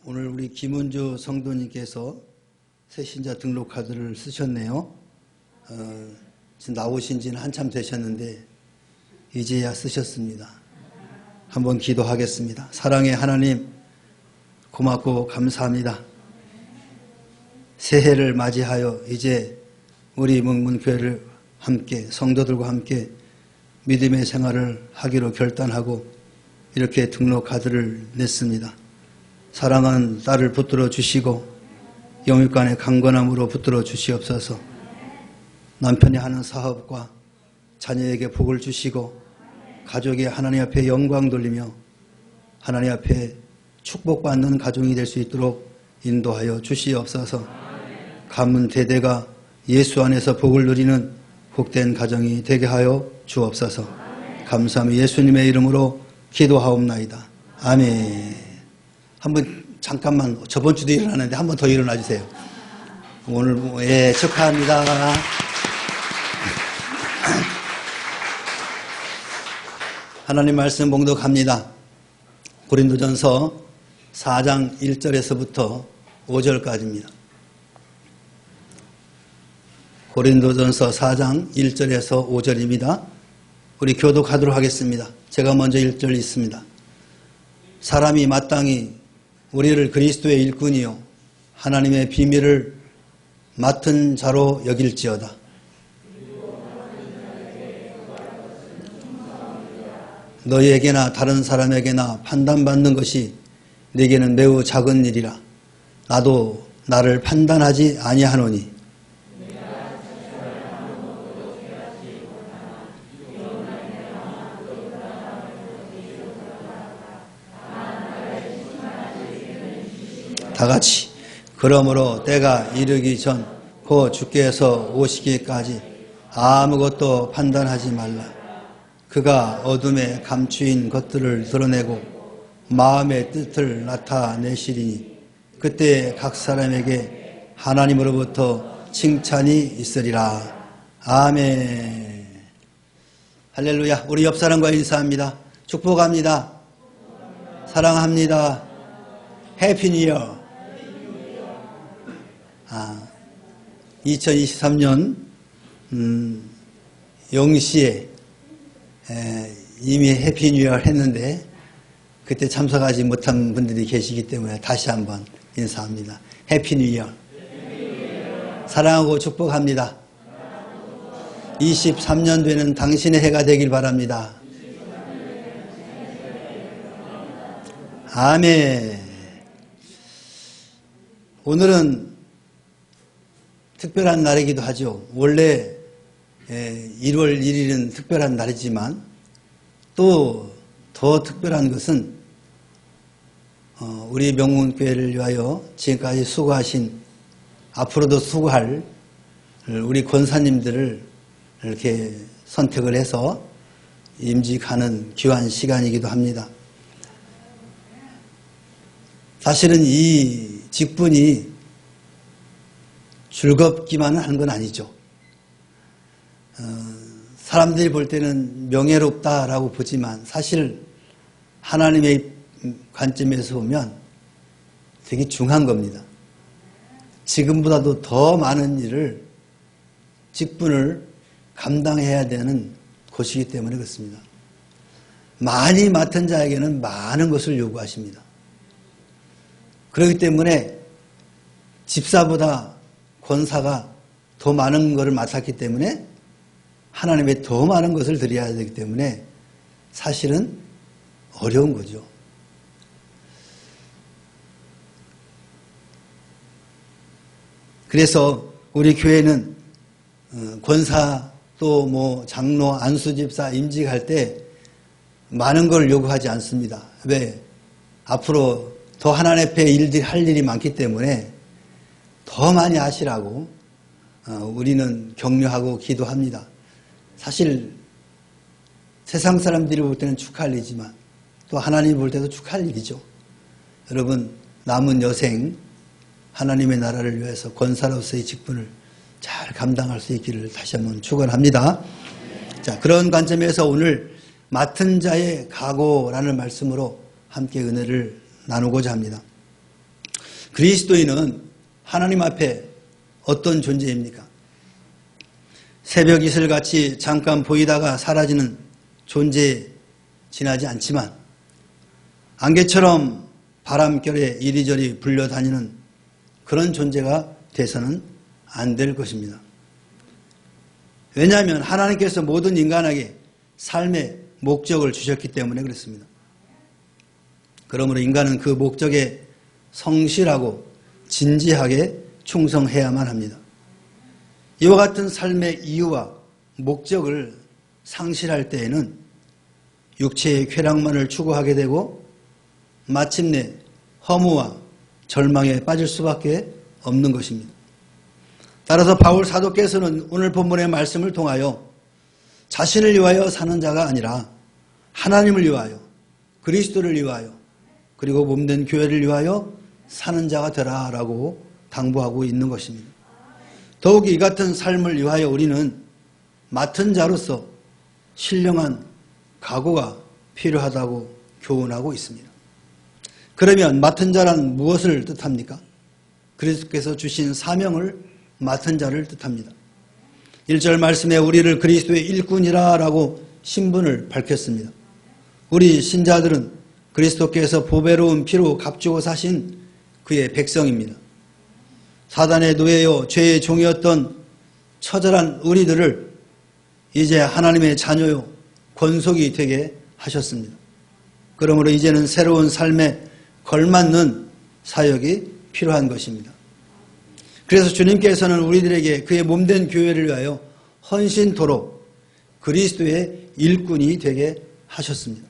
오늘 우리 김은주 성도님께서 새신자 등록 카드를 쓰셨네요. 지금 나오신 지는 한참 되셨는데 이제야 쓰셨습니다. 한번 기도하겠습니다. 사랑의 하나님, 고맙고 감사합니다. 새해를 맞이하여 이제 우리 묵문교회를 함께 성도들과 함께 믿음의 생활을 하기로 결단하고 이렇게 등록 카드를 냈습니다. 사랑하는 딸을 붙들어 주시고 영육간의 강건함으로 붙들어 주시옵소서. 남편이 하는 사업과 자녀에게 복을 주시고 가족이 하나님 앞에 영광 돌리며 하나님 앞에 축복받는 가정이 될 수 있도록 인도하여 주시옵소서. 가문 대대가 예수 안에서 복을 누리는 복된 가정이 되게 하여 주옵소서. 감사하며 예수님의 이름으로 기도하옵나이다. 아멘. 한번 잠깐만, 저번 주도 일어났는데 한번 더 일어나 주세요. 오늘 축하합니다. 하나님 말씀 봉독합니다. 고린도전서 4장 1절에서부터 5절까지입니다. 고린도전서 4장 1절에서 5절입니다. 우리 교독하도록 하겠습니다. 제가 먼저 1절 읽습니다. 사람이 마땅히 우리를 그리스도의 일꾼이요 하나님의 비밀을 맡은 자로 여길지어다. 너희에게나 다른 사람에게나 판단받는 것이 내게는 매우 작은 일이라. 나도 나를 판단하지 아니하노니 다같이 그러므로 때가 이르기 전 곧 주께서 오시기까지 아무것도 판단하지 말라. 그가 어둠에 감추인 것들을 드러내고 마음의 뜻을 나타내시리니 그때 각 사람에게 하나님으로부터 칭찬이 있으리라. 아멘. 할렐루야. 우리 옆 사람과 인사합니다. 축복합니다. 사랑합니다. 해피 뉴 이어. 2023년 0시에 이미 해피 뉴 이어 했는데 그때 참석하지 못한 분들이 계시기 때문에 다시 한번 인사합니다. 해피 뉴 이어. 사랑하고 축복합니다. 23년도에는 당신의 해가 되길 바랍니다. 아멘. 오늘은 특별한 날이기도 하죠. 원래 1월 1일은 특별한 날이지만 또 더 특별한 것은 우리 명문교회를 위하여 지금까지 수고하신, 앞으로도 수고할 우리 권사님들을 이렇게 선택을 해서 임직하는 귀한 시간이기도 합니다. 사실은 이 직분이 즐겁기만 한 건 아니죠. 사람들이 볼 때는 명예롭다라고 보지만 사실 하나님의 관점에서 보면 되게 중요한 겁니다. 지금보다도 더 많은 일을, 직분을 감당해야 되는 곳이기 때문에 그렇습니다. 많이 맡은 자에게는 많은 것을 요구하십니다. 그렇기 때문에 집사보다 권사가 더 많은 것을 맡았기 때문에 하나님의 더 많은 것을 드려야 되기 때문에 사실은 어려운 거죠. 그래서 우리 교회는 권사 또 장로, 안수집사 임직할 때 많은 걸 요구하지 않습니다. 왜? 앞으로 더 하나님 앞에 할 일이 많기 때문에 더 많이 하시라고 우리는 격려하고 기도합니다. 사실 세상 사람들이 볼 때는 축하할 일이지만 또 하나님이 볼 때도 축하할 일이죠. 여러분, 남은 여생 하나님의 나라를 위해서 권사로서의 직분을 잘 감당할 수 있기를 다시 한번 축원합니다. 자, 그런 관점에서 오늘 맡은 자의 각오라는 말씀으로 함께 은혜를 나누고자 합니다. 그리스도인은 하나님 앞에 어떤 존재입니까? 새벽 이슬같이 잠깐 보이다가 사라지는 존재에 지나지 않지만 안개처럼 바람결에 이리저리 불려다니는 그런 존재가 돼서는 안 될 것입니다. 왜냐하면 하나님께서 모든 인간에게 삶의 목적을 주셨기 때문에 그렇습니다. 그러므로 인간은 그 목적에 성실하고 진지하게 충성해야만 합니다. 이와 같은 삶의 이유와 목적을 상실할 때에는 육체의 쾌락만을 추구하게 되고 마침내 허무와 절망에 빠질 수밖에 없는 것입니다. 따라서 바울 사도께서는 오늘 본문의 말씀을 통하여 자신을 위하여 사는 자가 아니라 하나님을 위하여, 그리스도를 위하여, 그리고 몸된 교회를 위하여 사는 자가 되라라고 당부하고 있는 것입니다. 더욱이 이 같은 삶을 위하여 우리는 맡은 자로서 신령한 각오가 필요하다고 교훈하고 있습니다. 그러면 맡은 자란 무엇을 뜻합니까? 그리스도께서 주신 사명을 맡은 자를 뜻합니다. 1절 말씀에 우리를 그리스도의 일꾼이라 라고 신분을 밝혔습니다. 우리 신자들은 그리스도께서 보배로운 피로 값주고 사신 그의 백성입니다. 사단의 노예요 죄의 종이었던 처절한 우리들을 이제 하나님의 자녀요 권속이 되게 하셨습니다. 그러므로 이제는 새로운 삶에 걸맞는 사역이 필요한 것입니다. 그래서 주님께서는 우리들에게 그의 몸된 교회를 위하여 헌신토록 그리스도의 일꾼이 되게 하셨습니다.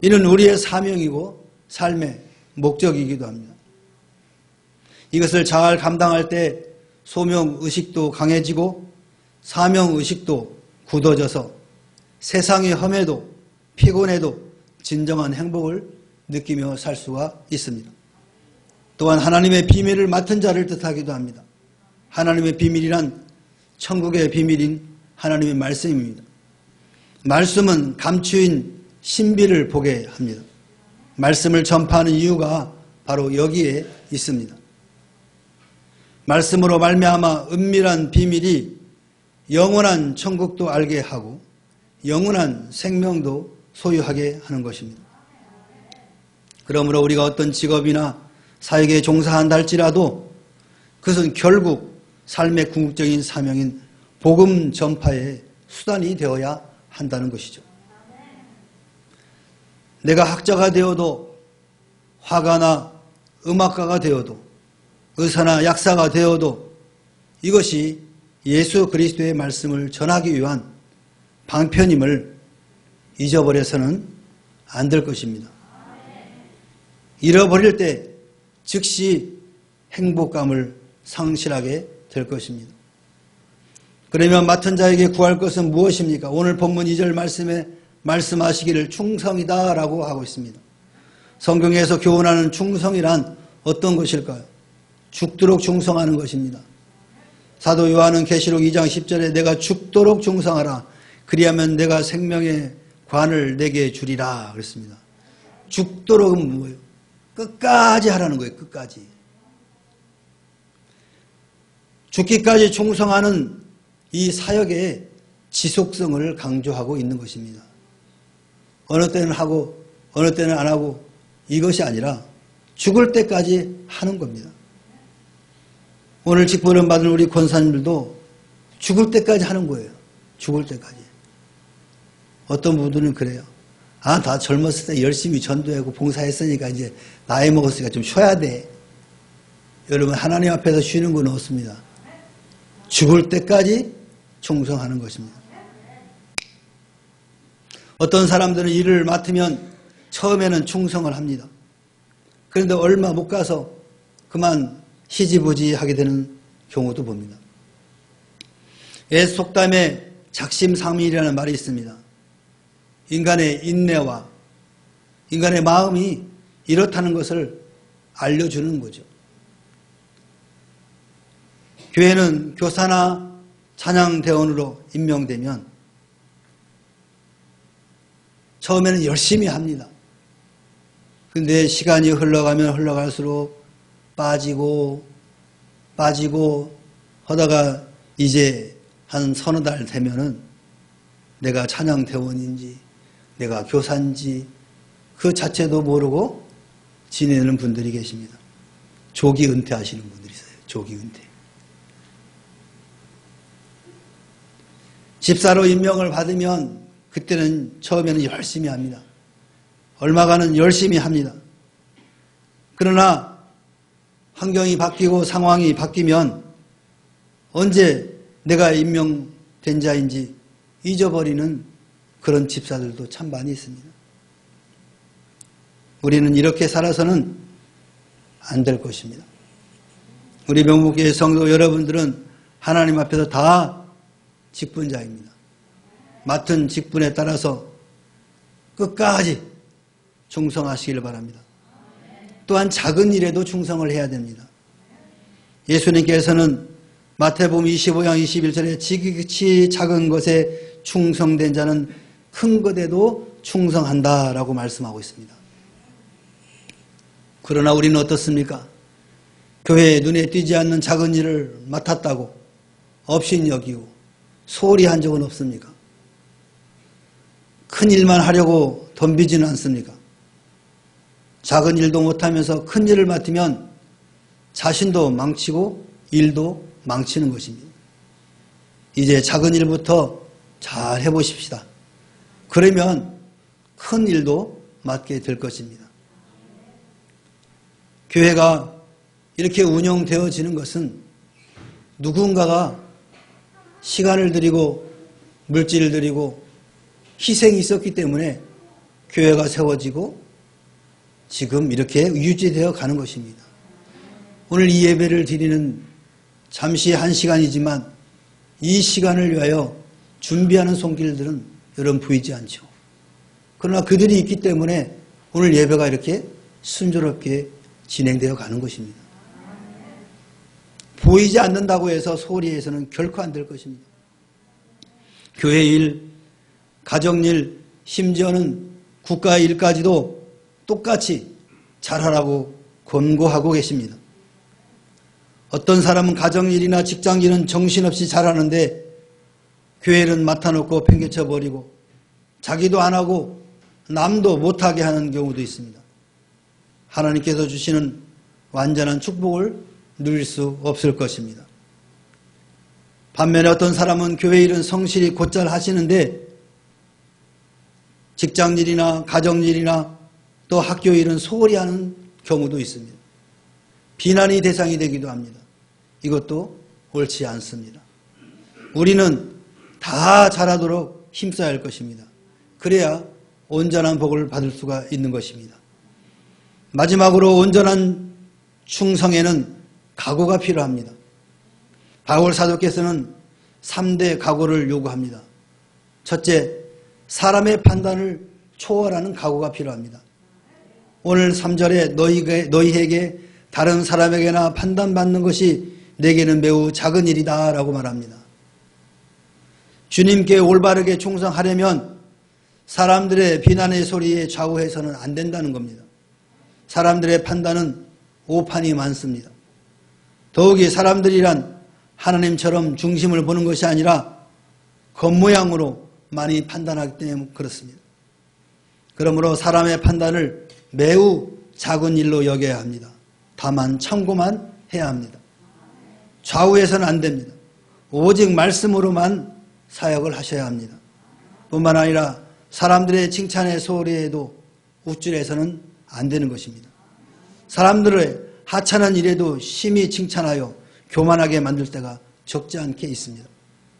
이는 우리의 사명이고 삶의 목적이기도 합니다. 이것을 잘 감당할 때 소명의식도 강해지고 사명의식도 굳어져서 세상의 험해도 피곤해도 진정한 행복을 느끼며 살 수가 있습니다. 또한 하나님의 비밀을 맡은 자를 뜻하기도 합니다. 하나님의 비밀이란 천국의 비밀인 하나님의 말씀입니다. 말씀은 감추인 신비를 보게 합니다. 말씀을 전파하는 이유가 바로 여기에 있습니다. 말씀으로 말미암아 은밀한 비밀이 영원한 천국도 알게 하고 영원한 생명도 소유하게 하는 것입니다. 그러므로 우리가 어떤 직업이나 사역에 종사한다 할지라도 그것은 결국 삶의 궁극적인 사명인 복음 전파의 수단이 되어야 한다는 것이죠. 내가 학자가 되어도 화가나 음악가가 되어도 의사나 약사가 되어도 이것이 예수 그리스도의 말씀을 전하기 위한 방편임을 잊어버려서는 안 될 것입니다. 잃어버릴 때 즉시 행복감을 상실하게 될 것입니다. 그러면 맡은 자에게 구할 것은 무엇입니까? 오늘 본문 2절 말씀에 말씀하시기를 충성이다 라고 하고 있습니다. 성경에서 교훈하는 충성이란 어떤 것일까요? 죽도록 충성하는 것입니다. 사도 요한은 계시록 2장 10절에 내가 죽도록 충성하라 그리하면 내가 생명의 관을 내게 주리라 그랬습니다. 죽도록은 뭐예요? 끝까지 하라는 거예요. 끝까지. 죽기까지 충성하는 이 사역의 지속성을 강조하고 있는 것입니다. 어느 때는 하고 어느 때는 안 하고 이것이 아니라 죽을 때까지 하는 겁니다. 오늘 직분을 받은 우리 권사님들도 죽을 때까지 하는 거예요. 죽을 때까지. 어떤 분들은 그래요. 아, 다 젊었을 때 열심히 전도하고 봉사했으니까 이제 나이 먹었으니까 좀 쉬어야 돼. 여러분 하나님 앞에서 쉬는 건 없습니다. 죽을 때까지 충성하는 것입니다. 어떤 사람들은 일을 맡으면 처음에는 충성을 합니다. 그런데 얼마 못 가서 그만 희지부지하게 되는 경우도 봅니다. 옛 속담에 작심삼일이라는 말이 있습니다. 인간의 인내와 인간의 마음이 이렇다는 것을 알려주는 거죠. 교회는 교사나 찬양대원으로 임명되면 처음에는 열심히 합니다. 그런데 시간이 흘러가면 흘러갈수록 빠지고 하다가 이제 한 서너 달 되면은 내가 찬양대원인지 내가 교사인지 그 자체도 모르고 지내는 분들이 계십니다. 조기 은퇴하시는 분들이 있어요. 조기 은퇴. 집사로 임명을 받으면 그때는 처음에는 열심히 합니다. 얼마간은 열심히 합니다. 그러나 환경이 바뀌고 상황이 바뀌면 언제 내가 임명된 자인지 잊어버리는 그런 집사들도 참 많이 있습니다. 우리는 이렇게 살아서는 안 될 것입니다. 우리 명목교회 성도 여러분들은 하나님 앞에서 다 직분자입니다. 맡은 직분에 따라서 끝까지 충성하시기를 바랍니다. 또한 작은 일에도 충성을 해야 됩니다. 예수님께서는 마태복음 25장 21절에 지극히 작은 것에 충성된 자는 큰 것에도 충성한다라고 말씀하고 있습니다. 그러나 우리는 어떻습니까? 교회에 눈에 띄지 않는 작은 일을 맡았다고 업신여기고 소홀히 한 적은 없습니까? 큰 일만 하려고 덤비지는 않습니까? 작은 일도 못하면서 큰 일을 맡으면 자신도 망치고 일도 망치는 것입니다. 이제 작은 일부터 잘 해보십시다. 그러면 큰 일도 맡게 될 것입니다. 교회가 이렇게 운영되어지는 것은 누군가가 시간을 들이고 물질을 들이고 희생이 있었기 때문에 교회가 세워지고 지금 이렇게 유지되어 가는 것입니다. 오늘 이 예배를 드리는 잠시 한 시간이지만 이 시간을 위하여 준비하는 손길들은 여러분 보이지 않죠. 그러나 그들이 있기 때문에 오늘 예배가 이렇게 순조롭게 진행되어 가는 것입니다. 보이지 않는다고 해서 소홀히 해서는 결코 안 될 것입니다. 교회 일, 가정 일, 심지어는 국가 일까지도 똑같이 잘하라고 권고하고 계십니다. 어떤 사람은 가정 일이나 직장 일은 정신없이 잘하는데 교회는 맡아놓고 팽개쳐 버리고 자기도 안 하고 남도 못하게 하는 경우도 있습니다. 하나님께서 주시는 완전한 축복을 누릴 수 없을 것입니다. 반면에 어떤 사람은 교회 일은 성실히 곧잘 하시는데 직장 일이나 가정 일이나 또 학교 일은 소홀히 하는 경우도 있습니다. 비난의 대상이 되기도 합니다. 이것도 옳지 않습니다. 우리는 다 잘하도록 힘써야 할 것입니다. 그래야 온전한 복을 받을 수가 있는 것입니다. 마지막으로 온전한 충성에는 각오가 필요합니다. 바울 사도께서는 3대 각오를 요구합니다. 첫째, 사람의 판단을 초월하는 각오가 필요합니다. 오늘 3절에 너희에게 다른 사람에게나 판단받는 것이 내게는 매우 작은 일이다 라고 말합니다. 주님께 올바르게 충성하려면 사람들의 비난의 소리에 좌우해서는 안 된다는 겁니다. 사람들의 판단은 오판이 많습니다. 더욱이 사람들이란 하나님처럼 중심을 보는 것이 아니라 겉모양으로 많이 판단하기 때문에 그렇습니다. 그러므로 사람의 판단을 매우 작은 일로 여겨야 합니다. 다만 참고만 해야 합니다. 좌우해서는 안 됩니다. 오직 말씀으로만 사역을 하셔야 합니다. 뿐만 아니라 사람들의 칭찬의 소리에도 우쭐해서는 안 되는 것입니다. 사람들의 하찮은 일에도 심히 칭찬하여 교만하게 만들 때가 적지 않게 있습니다.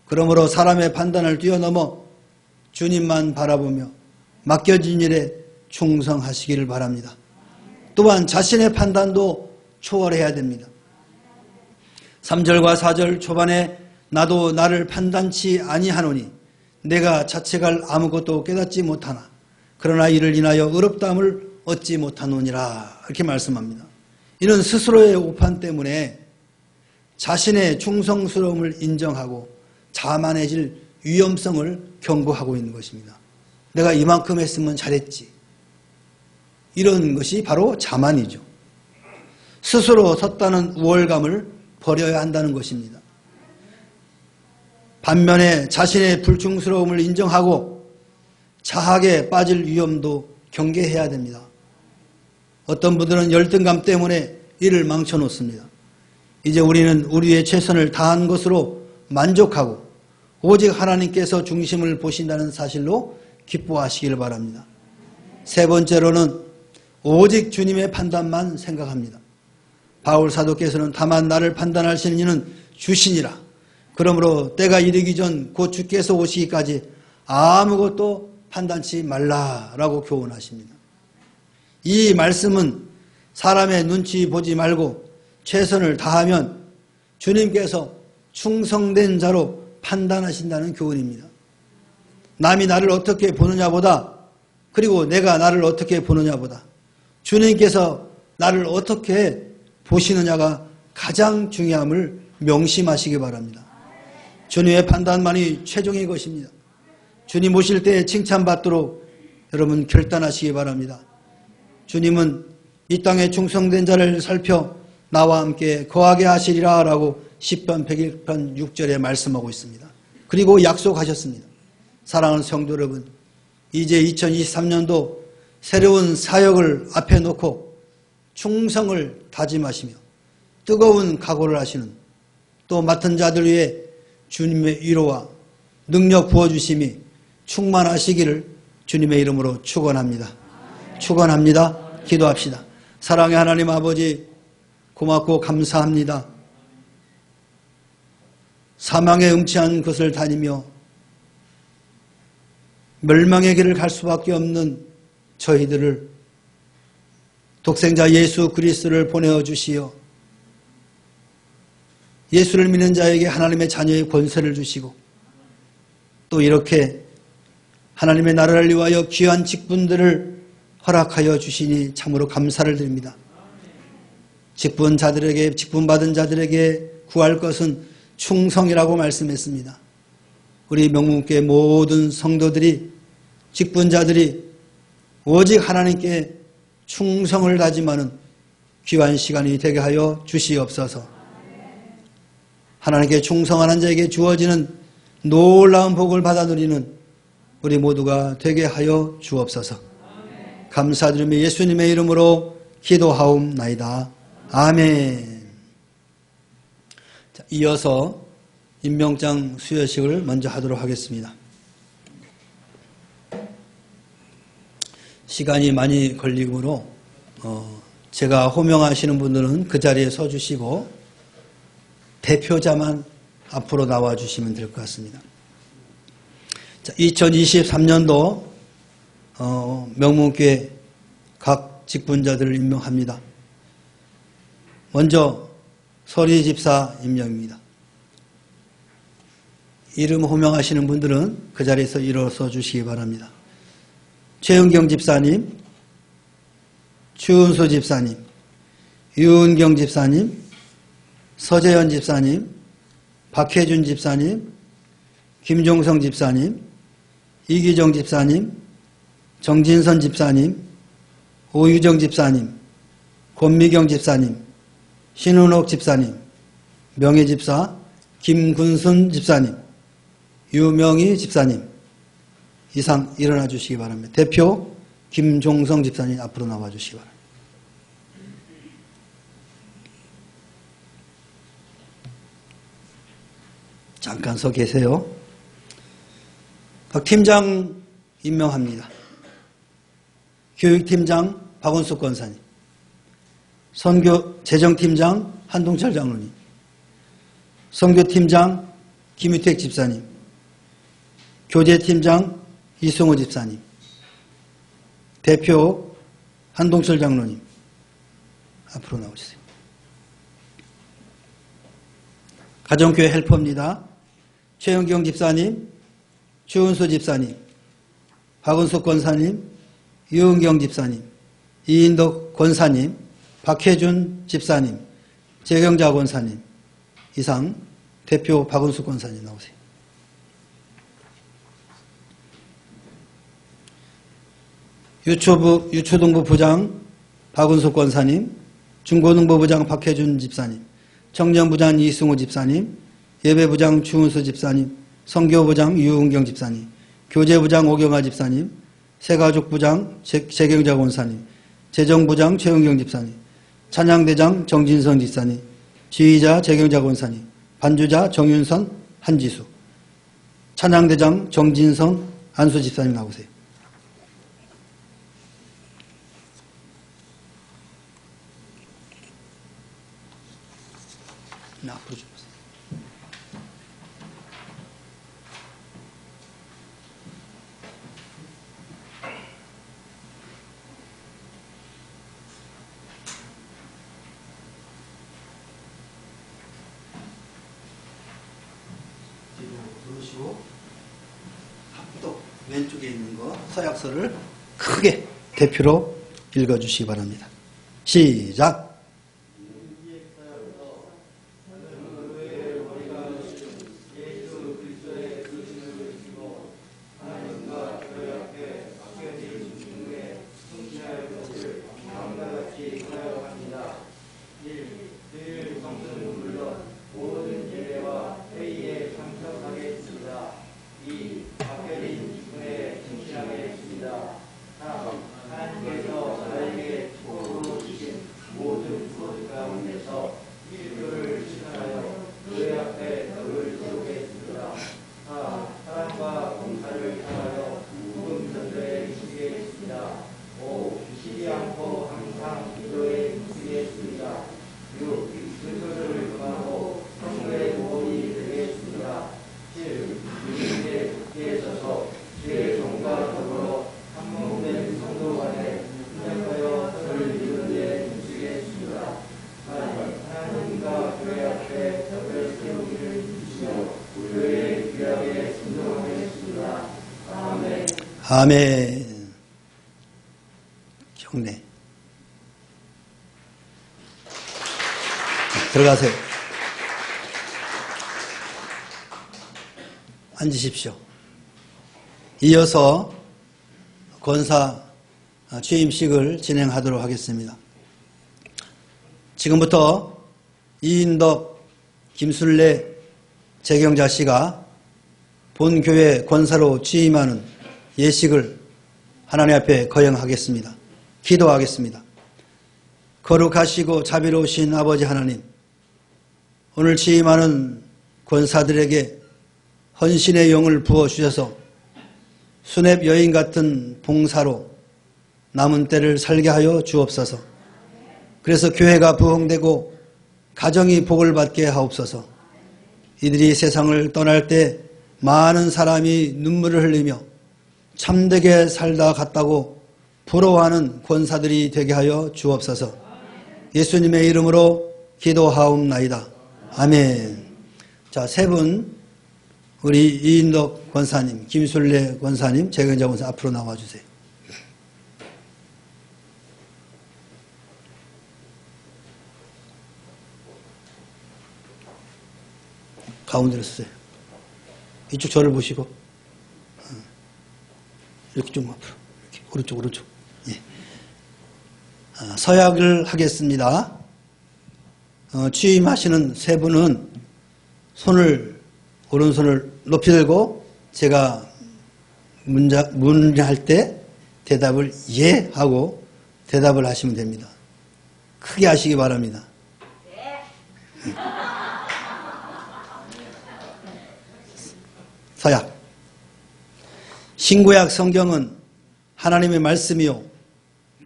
그러므로 사람의 판단을 뛰어넘어 주님만 바라보며 맡겨진 일에 충성하시기를 바랍니다. 또한 자신의 판단도 초월해야 됩니다. 3절과 4절 초반에 나도 나를 판단치 아니하노니 내가 자책할 아무것도 깨닫지 못하나 그러나 이를 인하여 의롭다함을 얻지 못하노니라 이렇게 말씀합니다. 이는 스스로의 오판 때문에 자신의 충성스러움을 인정하고 자만해질 위험성을 경고하고 있는 것입니다. 내가 이만큼 했으면 잘했지. 이런 것이 바로 자만이죠. 스스로 섰다는 우월감을 버려야 한다는 것입니다. 반면에 자신의 불충스러움을 인정하고 자학에 빠질 위험도 경계해야 됩니다. 어떤 분들은 열등감 때문에 일을 망쳐놓습니다. 이제 우리는 우리의 최선을 다한 것으로 만족하고 오직 하나님께서 중심을 보신다는 사실로 기뻐하시길 바랍니다. 세 번째로는 오직 주님의 판단만 생각합니다. 바울 사도께서는 다만 나를 판단하시는 이는 주시니라. 그러므로 때가 이르기 전 곧 주께서 오시기까지 아무것도 판단치 말라라고 교훈하십니다. 이 말씀은 사람의 눈치 보지 말고 최선을 다하면 주님께서 충성된 자로 판단하신다는 교훈입니다. 남이 나를 어떻게 보느냐보다, 그리고 내가 나를 어떻게 보느냐보다 주님께서 나를 어떻게 보시느냐가 가장 중요함을 명심하시기 바랍니다. 주님의 판단만이 최종의 것입니다. 주님 오실 때 칭찬받도록 여러분 결단하시기 바랍니다. 주님은 이 땅에 충성된 자를 살펴 나와 함께 거하게 하시리라 라고 시편 101편 6절에 말씀하고 있습니다. 그리고 약속하셨습니다. 사랑하는 성도 여러분, 이제 2023년도 새로운 사역을 앞에 놓고 충성을 다짐하시며 뜨거운 각오를 하시는, 또 맡은 자들 위해 주님의 위로와 능력 부어주심이 충만하시기를 주님의 이름으로 축원합니다. 축원합니다. 기도합시다. 사랑의 하나님 아버지, 고맙고 감사합니다. 사망의 음침한 것을 다니며 멸망의 길을 갈 수밖에 없는 저희들을 독생자 예수 그리스도를 보내어 주시어 예수를 믿는 자에게 하나님의 자녀의 권세를 주시고 또 이렇게 하나님의 나라를 위하여 귀한 직분들을 허락하여 주시니 참으로 감사를 드립니다. 직분자들에게, 직분받은 자들에게 구할 것은 충성이라고 말씀했습니다. 우리 명문교회 모든 성도들이, 직분자들이 오직 하나님께 충성을 다짐하는 귀한 시간이 되게 하여 주시옵소서. 하나님께 충성하는 자에게 주어지는 놀라운 복을 받아 누리는 우리 모두가 되게 하여 주옵소서. 감사드리며 예수님의 이름으로 기도하옵나이다. 아멘. 자, 이어서 임명장 수여식을 먼저 하도록 하겠습니다. 시간이 많이 걸리므로 제가 호명하시는 분들은 그 자리에 서 주시고 대표자만 앞으로 나와 주시면 될 것 같습니다. 자, 2023년도 명문교회 각 직분자들을 임명합니다. 먼저 서리 집사 임명입니다. 이름 호명하시는 분들은 그 자리에서 일어서 주시기 바랍니다. 최은경 집사님, 추은수 집사님, 유은경 집사님, 서재현 집사님, 박혜준 집사님, 김종성 집사님, 이기정 집사님, 정진선 집사님, 오유정 집사님, 권미경 집사님, 신은옥 집사님, 명예집사 김군순 집사님, 유명희 집사님, 이상 일어나 주시기 바랍니다. 대표 김종성 집사님 앞으로 나와 주시기 바랍니다. 잠깐 서 계세요. 각 팀장 임명합니다. 교육팀장 박원숙 권사님, 선교 재정팀장 한동철 장로님, 선교팀장 김유택 집사님, 교제팀장 이승호 집사님, 대표 한동철 장로님 앞으로 나오시세요. 가정교회 헬퍼입니다. 최영경 집사님, 추은수 집사님, 박은숙 권사님, 유은경 집사님, 이인덕 권사님, 박혜준 집사님, 재경자 권사님, 이상 대표 박은숙 권사님 나오세요. 유초등부 부장 박은숙 권사님, 중고등부부장 박혜준 집사님, 청년부장 이승호 집사님, 예배부장 주은수 집사님, 선교부장 유은경 집사님, 교제부장 오경아 집사님, 새가족부장 재경자 권사님, 재정부장 최은경 집사님, 찬양대장 정진성 집사님, 지휘자 재경자 권사님, 반주자 정윤선 한지수, 찬양대장 정진성 안수 집사님 나오세요. 앞으로 좀 보세요. 뒤로 누르시고 합독 왼쪽에 있는 거 서약서를 크게 대표로 읽어주시기 바랍니다. 시작. 아멘. 경례. 들어가세요. 앉으십시오. 이어서 권사 취임식을 진행하도록 하겠습니다. 지금부터 이인덕, 김순례, 재경자 씨가 본교회 권사로 취임하는 예식을 하나님 앞에 거행하겠습니다. 기도하겠습니다. 거룩하시고 자비로우신 아버지 하나님, 오늘 취임하는 권사들에게 헌신의 영을 부어주셔서 수냅 여인 같은 봉사로 남은 때를 살게 하여 주옵소서. 그래서 교회가 부흥되고 가정이 복을 받게 하옵소서. 이들이 세상을 떠날 때 많은 사람이 눈물을 흘리며 참되게 살다 갔다고 부러워하는 권사들이 되게 하여 주옵소서. 예수님의 이름으로 기도하옵나이다. 아멘. 자, 세 분, 우리 이인덕 권사님, 김순례 권사님, 재경자 권사 앞으로 나와주세요. 가운데로 서세요. 이쪽 저를 보시고 이렇게 좀 앞으로, 이렇게 오른쪽. 예. 서약을 하겠습니다. 취임하시는 세 분은 오른손을 높이 들고 제가 문제할 때 대답을 예 하고 대답을 하시면 됩니다. 크게 하시기 바랍니다. 네. 서약. 신구약 성경은 하나님의 말씀이요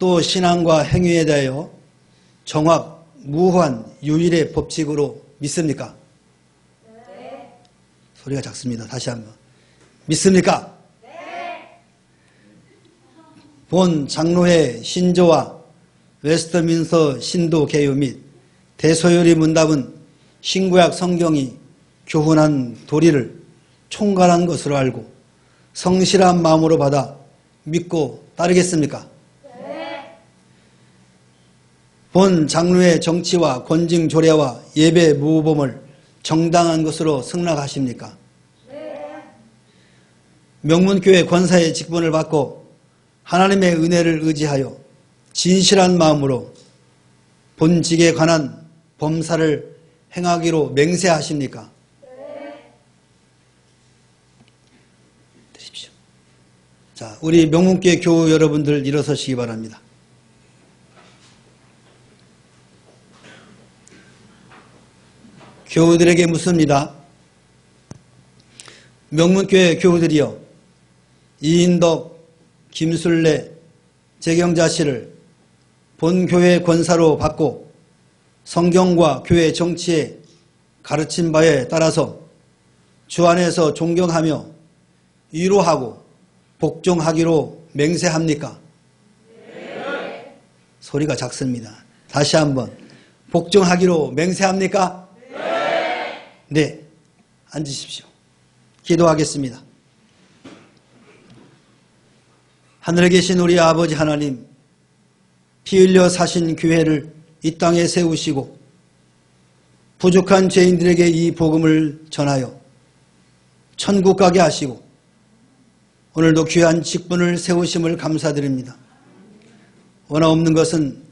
또 신앙과 행위에 대하여 정확, 무한, 유일의 법칙으로 믿습니까? 네. 소리가 작습니다. 다시 한번. 믿습니까? 네. 본 장로회 신조와 웨스트민스터 신도 개요 및 대소요리 문답은 신구약 성경이 교훈한 도리를 총괄한 것으로 알고 성실한 마음으로 받아 믿고 따르겠습니까? 네. 본 장로의 정치와 권징 조례와 예배 무범을 정당한 것으로 승낙하십니까? 네. 명문교회 권사의 직분을 받고 하나님의 은혜를 의지하여 진실한 마음으로 본직에 관한 범사를 행하기로 맹세하십니까? 드십시오. 자, 우리 명문교회 교우 여러분들 일어서시기 바랍니다. 교우들에게 묻습니다. 명문교회 교우들이여, 이인덕, 김술래, 재경자 씨를 본교회 권사로 받고 성경과 교회 정치에 가르친 바에 따라서 주 안에서 존경하며 위로하고 복종하기로 맹세합니까? 네. 소리가 작습니다. 다시 한번. 복종하기로 맹세합니까? 네. 네. 앉으십시오. 기도하겠습니다. 하늘에 계신 우리 아버지 하나님, 피 흘려 사신 교회를 이 땅에 세우시고 부족한 죄인들에게 이 복음을 전하여 천국 가게 하시고 오늘도 귀한 직분을 세우심을 감사드립니다. 원하 없는 것은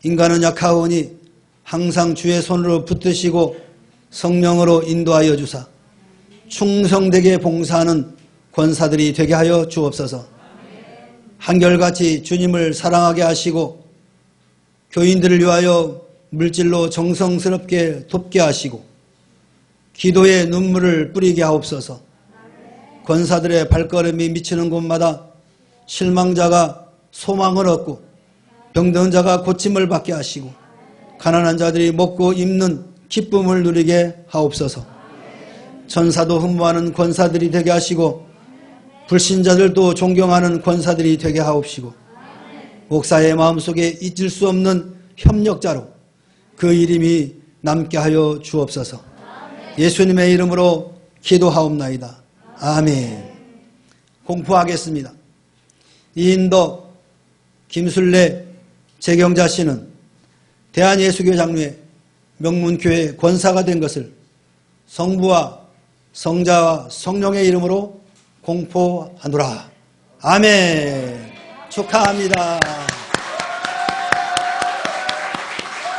인간은 약하오니 항상 주의 손으로 붙드시고 성령으로 인도하여 주사 충성되게 봉사하는 권사들이 되게 하여 주옵소서. 한결같이 주님을 사랑하게 하시고 교인들을 위하여 물질로 정성스럽게 돕게 하시고 기도의 눈물을 뿌리게 하옵소서. 권사들의 발걸음이 미치는 곳마다 실망자가 소망을 얻고 병든 자가 고침을 받게 하시고 가난한 자들이 먹고 입는 기쁨을 누리게 하옵소서. 천사도 흠모하는 권사들이 되게 하시고 불신자들도 존경하는 권사들이 되게 하옵시고 목사의 마음속에 잊을 수 없는 협력자로 그 이름이 남게 하여 주옵소서. 예수님의 이름으로 기도하옵나이다. 아멘. 공포하겠습니다. 이인덕, 김술래, 재경자 씨는 대한예수교 장로회 명문교회 권사가 된 것을 성부와 성자와 성령의 이름으로 공포하노라. 아멘. 축하합니다.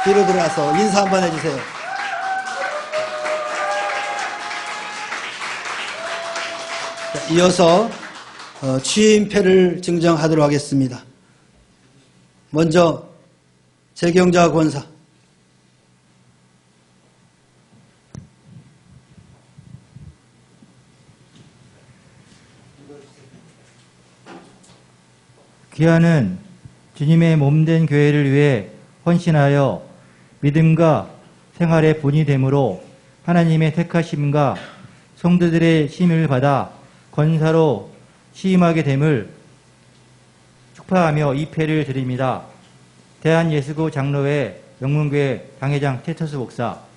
뒤로 들어가서 인사 한번 해주세요. 자, 이어서 취임패를 증정하도록 하겠습니다. 먼저 재경자 권사. 귀하는 주님의 몸된 교회를 위해 헌신하여 믿음과 생활의 본이 되므로 하나님의 택하심과 성도들의 심을 받아 권사로 취임하게 됨을 축하하며 이 패를 드립니다. 대한예수교 장로회 명문교회 당회장 티터스 목사.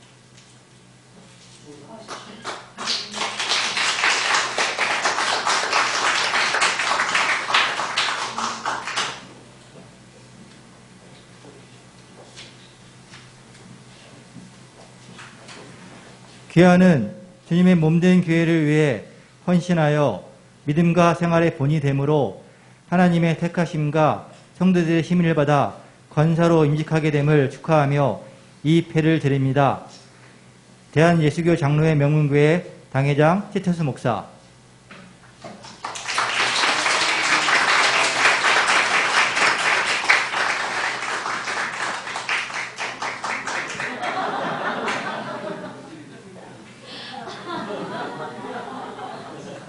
귀하는 주님의 몸된 교회를 위해 헌신하여 믿음과 생활의 본이 되므로 하나님의 택하심과 성도들의 심의를 받아 권사로 임직하게 됨을 축하하며 이 패를 드립니다. 대한예수교 장로회 명문교회 당회장 티터스 목사.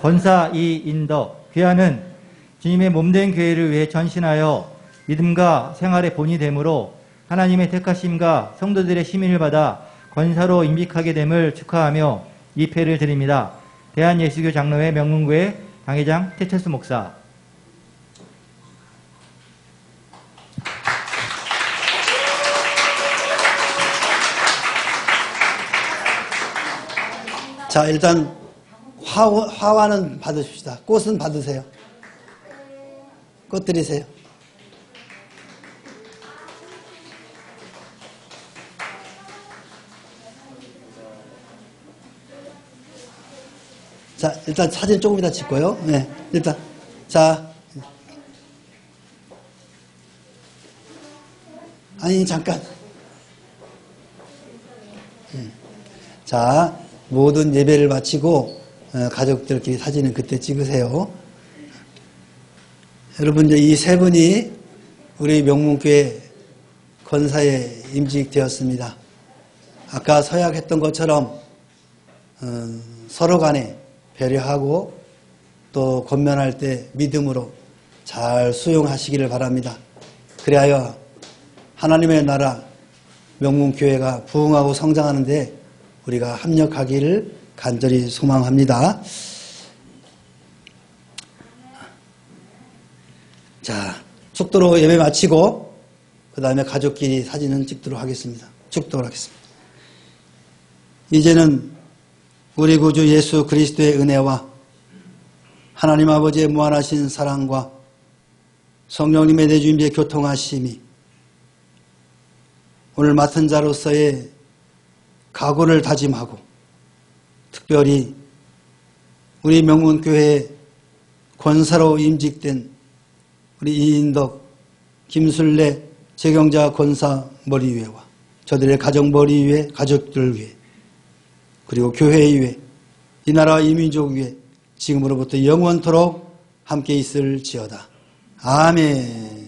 권사 이인덕. 귀하는 주님의 몸된 교회를 위해 전신하여 믿음과 생활의 본이 되므로 하나님의 택하심과 성도들의 심의를 받아 권사로 임직하게 됨을 축하하며 이 패를 드립니다. 대한예수교 장로회 명문교회 당회장 티터스 목사. 자, 일단 화환은 받으십시다. 꽃은 받으세요. 꽃 드리세요. 자, 일단 사진 조금 이따 찍고요. 네, 일단. 자. 아니, 잠깐. 자, 모든 예배를 마치고 가족들끼리 사진은 그때 찍으세요. 여러분, 이제 이 세 분이 우리 명문교회 권사에 임직되었습니다. 아까 서약했던 것처럼 서로 간에 배려하고 또 권면할 때 믿음으로 잘 수용하시기를 바랍니다. 그리하여 하나님의 나라 명문교회가 부흥하고 성장하는데 우리가 합력하기를 간절히 소망합니다. 자, 축도로 예배 마치고 그 다음에 가족끼리 사진은 찍도록 하겠습니다. 축도를 하겠습니다. 이제는 우리 구주 예수 그리스도의 은혜와 하나님 아버지의 무한하신 사랑과 성령님의 내주임의 교통하심이 오늘 맡은 자로서의 각오를 다짐하고 특별히 우리 명문교회의 권사로 임직된 우리 이인덕, 김순례, 재경자 권사 머리 위에와 저들의 가정 머리 위에, 가족들 위에, 그리고 교회 위에, 이 나라 이 민족 위에 지금으로부터 영원토록 함께 있을지어다. 아멘.